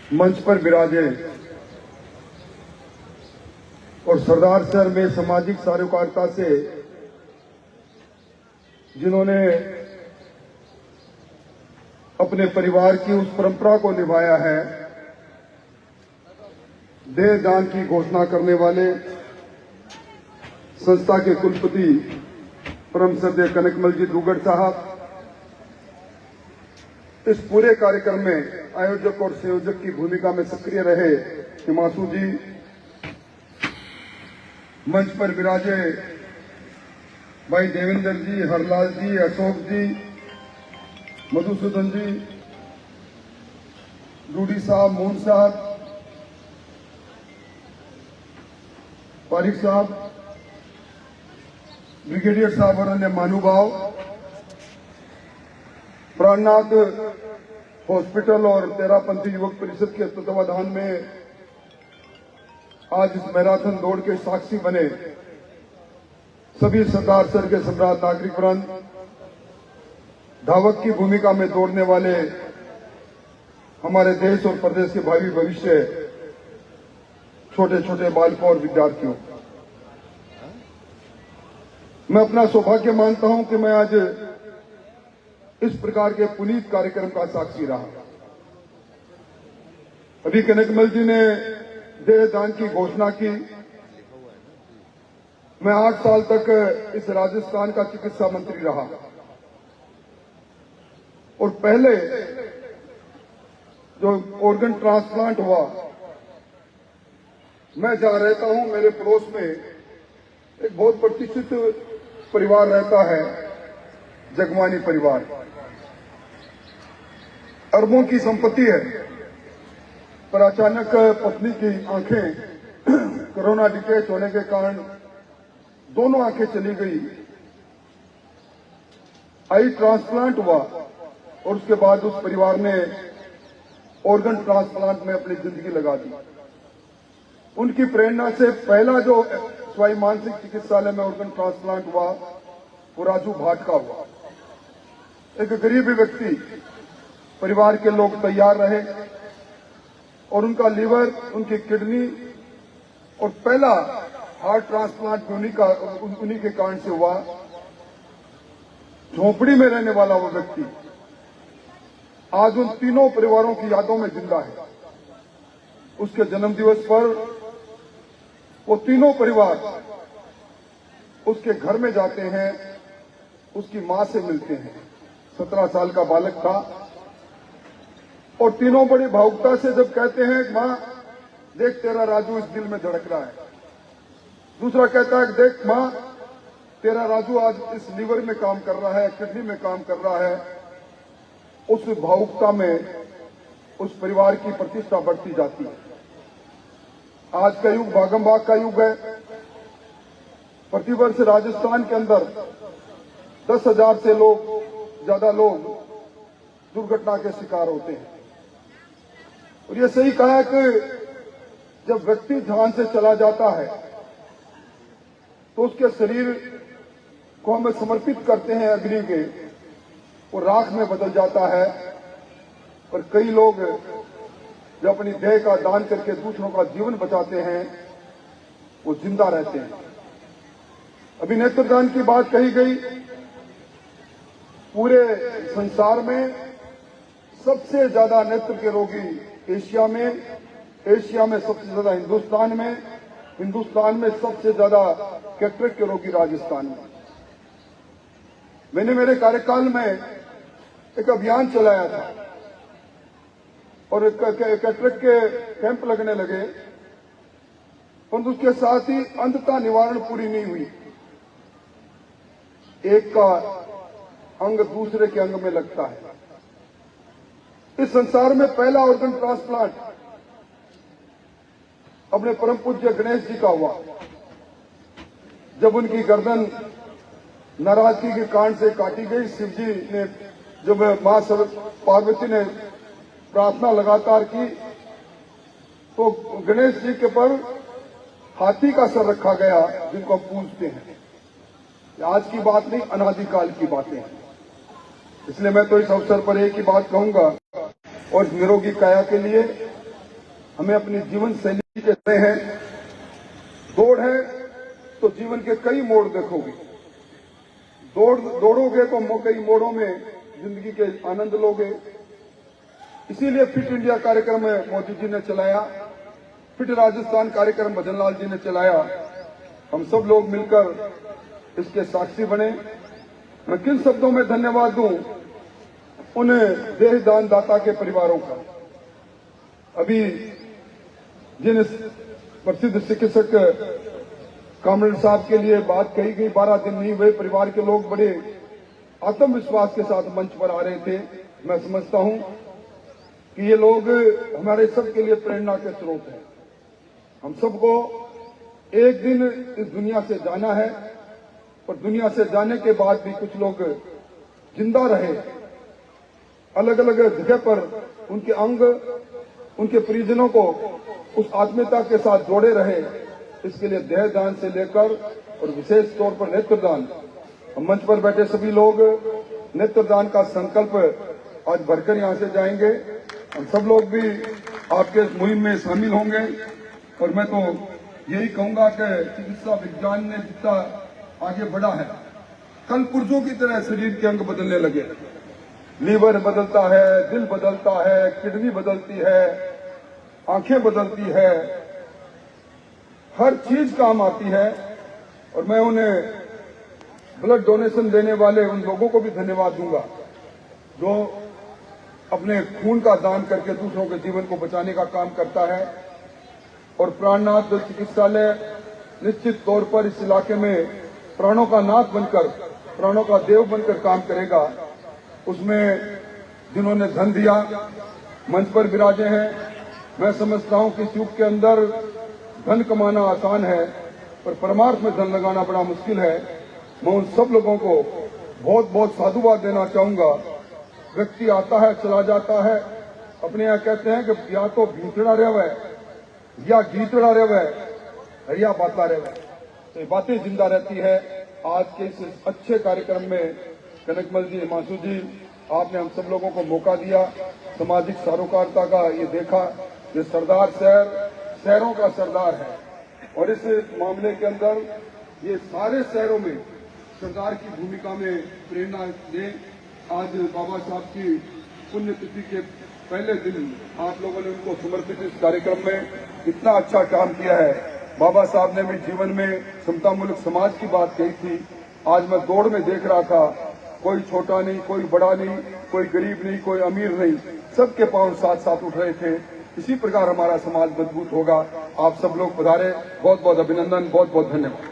मंच पर विराजे और सरदार शहर में सामाजिक सारोकारिता से जिन्होंने अपने परिवार की उस परंपरा को निभाया है, देह दान की घोषणा करने वाले संस्था के कुलपति परम श्रद्धेय कनकमल जी दुगड़ साहब, इस पूरे कार्यक्रम में आयोजक और संयोजक की भूमिका में सक्रिय रहे हिमांशु जी, मंच पर विराजे भाई देवेंद्र जी, हरलाल जी, अशोक जी, मधुसूदन जी, रूडी साहब, मोहन साहब, पारिक साहब, ब्रिगेडियर साहब और अन्य महानुभाव, प्राणनाथ हॉस्पिटल और तेरापंथी युवक परिषद के तत्वाधान में आज इस मैराथन दौड़ के साक्षी बने सभी सरदार सर के सम्राट नागरिक वृंद, धावक की भूमिका में दौड़ने वाले हमारे देश और प्रदेश के भावी भविष्य छोटे छोटे बालकों और विद्यार्थियों, मैं अपना सौभाग्य मानता हूं कि मैं आज इस प्रकार के पुनीत कार्यक्रम का साक्षी रहा। अभी कनकमल जी ने देह दान की घोषणा की। मैं 8 साल तक इस राजस्थान का चिकित्सा मंत्री रहा और पहले जो ऑर्गन ट्रांसप्लांट हुआ, मैं जहां रहता हूं मेरे पड़ोस में एक बहुत प्रतिष्ठित परिवार रहता है, जगवानी परिवार। अरबों की संपत्ति है, पर अचानक पत्नी की आंखें कोरोना डिटेक्ट होने के कारण दोनों आंखें चली गई। आई ट्रांसप्लांट हुआ और उसके बाद उस परिवार ने ऑर्गन ट्रांसप्लांट में अपनी जिंदगी लगा दी। उनकी प्रेरणा से पहला जो स्वाई मानसिक चिकित्सालय में ऑर्गन ट्रांसप्लांट हुआ वो राजू भाट का हुआ। एक गरीब व्यक्ति, परिवार के लोग तैयार रहे और उनका लीवर, उनकी किडनी और पहला हार्ट ट्रांसप्लांट उन्हीं के कारण से हुआ। झोंपड़ी में रहने वाला वो व्यक्ति आज उन तीनों परिवारों की यादों में जिंदा है। उसके जन्मदिवस पर वो तीनों परिवार उसके घर में जाते हैं, उसकी मां से मिलते हैं। 17 साल का बालक था और तीनों बड़ी भावुकता से जब कहते हैं कि मां देख तेरा राजू इस दिल में धड़क रहा है। दूसरा कहता है कि देख मां तेरा राजू आज इस लीवर में काम कर रहा है, किडनी में काम कर रहा है। उस भावुकता में उस परिवार की प्रतिष्ठा बढ़ती जाती है। आज का युग भागम भाग का युग है। प्रतिवर्ष राजस्थान के अंदर 10,000 से ज्यादा लोग दुर्घटना के शिकार होते हैं। और ये सही कहा है कि जब व्यक्ति जान से चला जाता है तो उसके शरीर को हमें समर्पित करते हैं अग्नि के, वो राख में बदल जाता है। पर कई लोग जो अपनी देह का दान करके दूसरों का जीवन बचाते हैं वो जिंदा रहते हैं। अभी नेत्रदान की बात कही गई। पूरे संसार में सबसे ज्यादा नेत्र के रोगी एशिया में सबसे ज्यादा हिंदुस्तान में सबसे ज्यादा कैटरेक्ट के रोगी राजस्थान में। मैंने मेरे कार्यकाल में एक अभियान चलाया था और कैटरेक्ट के कैंप लगने लगे, परंतु उसके साथ ही अंधता निवारण पूरी नहीं हुई। एक का अंग दूसरे के अंग में लगता है। इस संसार में पहला ऑर्गन ट्रांसप्लांट अपने परम पूज्य गणेश जी का हुआ, जब उनकी गर्दन नाराजगी के कारण से काटी गई। शिव जी ने, जब मां पार्वती ने प्रार्थना लगातार की तो गणेश जी के पर हाथी का सर रखा गया, जिनको हम पूजते हैं। आज की बात नहीं, अनादिकाल की बातें हैं। इसलिए मैं तो इस अवसर पर एक ही बात कहूंगा और निरोगी काया के लिए हमें अपनी जीवन शैली के तय हैं। दौड़ है तो जीवन के कई मोड़ देखोगे, दौड़ोगे तो कई मोड़ों में जिंदगी के आनंद लोगे। इसीलिए फिट इंडिया कार्यक्रम मोदी जी ने चलाया, फिट राजस्थान कार्यक्रम भजन लाल जी ने चलाया। हम सब लोग मिलकर इसके साक्षी बने। मैं किन शब्दों में धन्यवाद दूं उन देहदान दाता के परिवारों का। अभी जिन प्रसिद्ध चिकित्सक कामरेड साहब के लिए बात कही गई, 12 दिन नहीं हुए, परिवार के लोग बड़े आत्मविश्वास के साथ मंच पर आ रहे थे। मैं समझता हूं कि ये लोग हमारे सबके लिए प्रेरणा के स्रोत हैं। हम सबको एक दिन इस दुनिया से जाना है और दुनिया से जाने के बाद भी कुछ लोग जिंदा रहे, अलग अलग जगह पर उनके अंग, उनके परिजनों को उस आत्मीयता के साथ जोड़े रहे। इसके लिए देहदान से लेकर और विशेष तौर पर नेत्रदान, मंच पर बैठे सभी लोग नेत्रदान का संकल्प आज भरकर यहां से जाएंगे। हम सब लोग भी आपके इस मुहिम में शामिल होंगे। और मैं तो यही कहूंगा कि चिकित्सा विज्ञान ने जितना आगे बढ़ा है, कल पुर्जों की तरह शरीर के अंग बदलने लगे। लीवर बदलता है, दिल बदलता है, किडनी बदलती है, आंखें बदलती है, हर चीज काम आती है। और मैं उन्हें ब्लड डोनेशन देने वाले उन लोगों को भी धन्यवाद दूंगा जो अपने खून का दान करके दूसरों के जीवन को बचाने का काम करता है। और प्राणनाथ चिकित्सालय निश्चित तौर पर इस इलाके में प्राणों का नाथ बनकर, प्राणों का देव बनकर काम करेगा। उसमें जिन्होंने धन दिया मंच पर विराजे हैं। मैं समझता हूं कि इस युग के अंदर धन कमाना आसान है, पर परमार्थ में धन लगाना बड़ा मुश्किल है। मैं उन सब लोगों को बहुत बहुत साधुवाद देना चाहूंगा। व्यक्ति आता है, चला जाता है, अपने यहाँ कहते हैं कि या तो भीतड़ा रहे या गीतड़ा रहे या बातला रहे, तो ये बातें जिंदा रहती है। आज के इस अच्छे कार्यक्रम में कनकमल जी, हिमांशु जी, आपने हम सब लोगों को मौका दिया, सामाजिक सारोकारिता का ये देखा। ये सरदार शहरों का सरदार है और इस मामले के अंदर ये सारे शहरों में सरदार की भूमिका में प्रेरणा दें। आज बाबा साहब की पुण्यतिथि के पहले दिन आप लोगों ने उनको समर्पित इस कार्यक्रम में इतना अच्छा काम किया है। बाबा साहब ने भी जीवन में समतामूलक समाज की बात कही थी। आज मैं दौड़ में देख रहा था, कोई छोटा नहीं, कोई बड़ा नहीं, कोई गरीब नहीं, कोई अमीर नहीं, सबके पांव साथ साथ उठ रहे थे। इसी प्रकार हमारा समाज मजबूत होगा। आप सब लोग पधारे, बहुत बहुत अभिनंदन, बहुत बहुत धन्यवाद।